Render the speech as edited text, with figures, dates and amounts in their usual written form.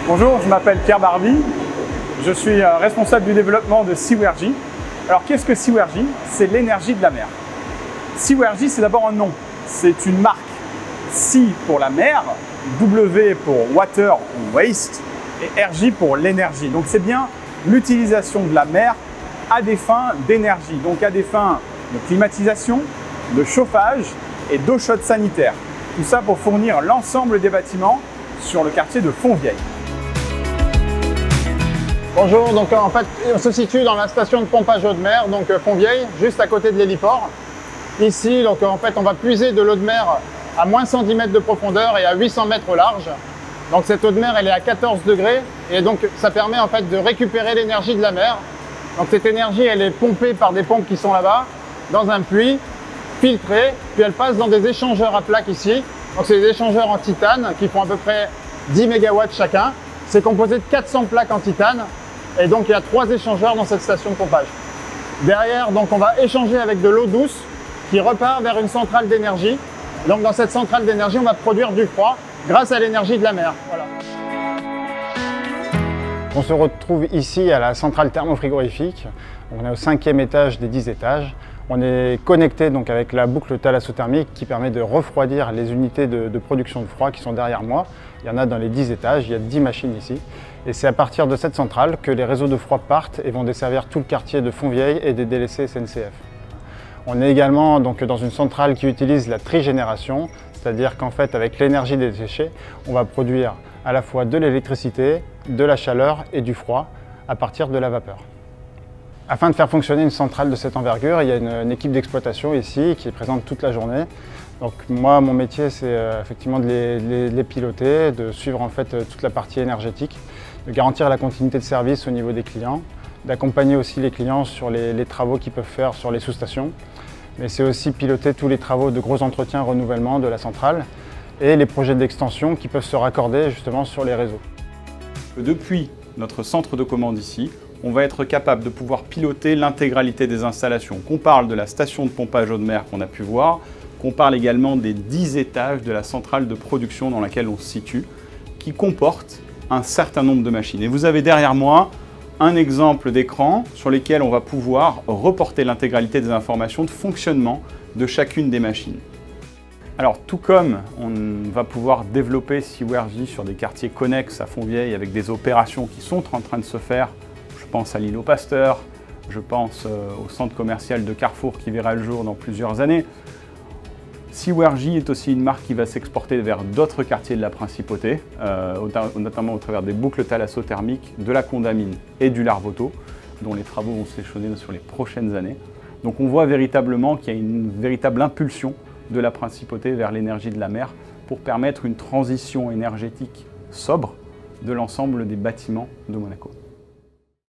Bonjour, je m'appelle Pierre Barby, je suis responsable du développement de Seawergy. Alors qu'est-ce que Seawergy? C'est l'énergie de la mer. Seawergy, c'est d'abord un nom, c'est une marque. Sea pour la mer, W pour water ou waste et RJ pour l'énergie. Donc c'est bien l'utilisation de la mer à des fins d'énergie, donc à des fins de climatisation, de chauffage et d'eau chaude sanitaire. Tout ça pour fournir l'ensemble des bâtiments sur le quartier de Fontvieille. Bonjour, donc en fait on se situe dans la station de pompage eau de mer, donc Fontvieille, juste à côté de l'héliport. Ici, donc en fait on va puiser de l'eau de mer à moins 110 mètres de profondeur et à 800 mètres au large. Donc cette eau de mer elle est à 14 degrés et donc ça permet en fait de récupérer l'énergie de la mer. Donc cette énergie elle est pompée par des pompes qui sont là-bas, dans un puits, filtrée, puis elle passe dans des échangeurs à plaques ici. Donc c'est des échangeurs en titane qui font à peu près 10 MW chacun. C'est composé de 400 plaques en titane. Et donc il y a 3 échangeurs dans cette station de pompage. Derrière, donc on va échanger avec de l'eau douce qui repart vers une centrale d'énergie. Donc dans cette centrale d'énergie, on va produire du froid grâce à l'énergie de la mer. Voilà. On se retrouve ici à la centrale thermofrigorifique. On est au 5e étage des 10 étages. On est connecté donc avec la boucle thalassothermique qui permet de refroidir les unités de production de froid qui sont derrière moi. Il y en a dans les 10 étages, il y a 10 machines ici. Et c'est à partir de cette centrale que les réseaux de froid partent et vont desservir tout le quartier de Fontvieille et des délaissés SNCF. On est également donc dans une centrale qui utilise la trigénération, c'est-à-dire qu'en fait avec l'énergie des déchets, on va produire à la fois de l'électricité, de la chaleur et du froid à partir de la vapeur. Afin de faire fonctionner une centrale de cette envergure, il y a une équipe d'exploitation ici qui est présente toute la journée. Donc moi, mon métier, c'est effectivement de les piloter, de suivre en fait toute la partie énergétique, de garantir la continuité de service au niveau des clients, d'accompagner aussi les clients sur les travaux qu'ils peuvent faire sur les sous-stations. Mais c'est aussi piloter tous les travaux de gros entretien, renouvellement de la centrale et les projets d'extension qui peuvent se raccorder justement sur les réseaux. Depuis notre centre de commande ici, on va être capable de pouvoir piloter l'intégralité des installations. Qu'on parle de la station de pompage eau de mer qu'on a pu voir, qu'on parle également des 10 étages de la centrale de production dans laquelle on se situe, qui comporte un certain nombre de machines. Et vous avez derrière moi un exemple d'écran sur lequel on va pouvoir reporter l'intégralité des informations de fonctionnement de chacune des machines. Alors tout comme on va pouvoir développer Seawergy sur des quartiers connexes à Fontvieille avec des opérations qui sont en train de se faire, je pense à l'îlot Pasteur, je pense au centre commercial de Carrefour qui verra le jour dans plusieurs années. Seawergy est aussi une marque qui va s'exporter vers d'autres quartiers de la Principauté, notamment au travers des boucles thalassothermiques, de la Condamine et du Larvoto, dont les travaux vont s'échelonner sur les prochaines années. Donc on voit véritablement qu'il y a une véritable impulsion de la Principauté vers l'énergie de la mer pour permettre une transition énergétique sobre de l'ensemble des bâtiments de Monaco.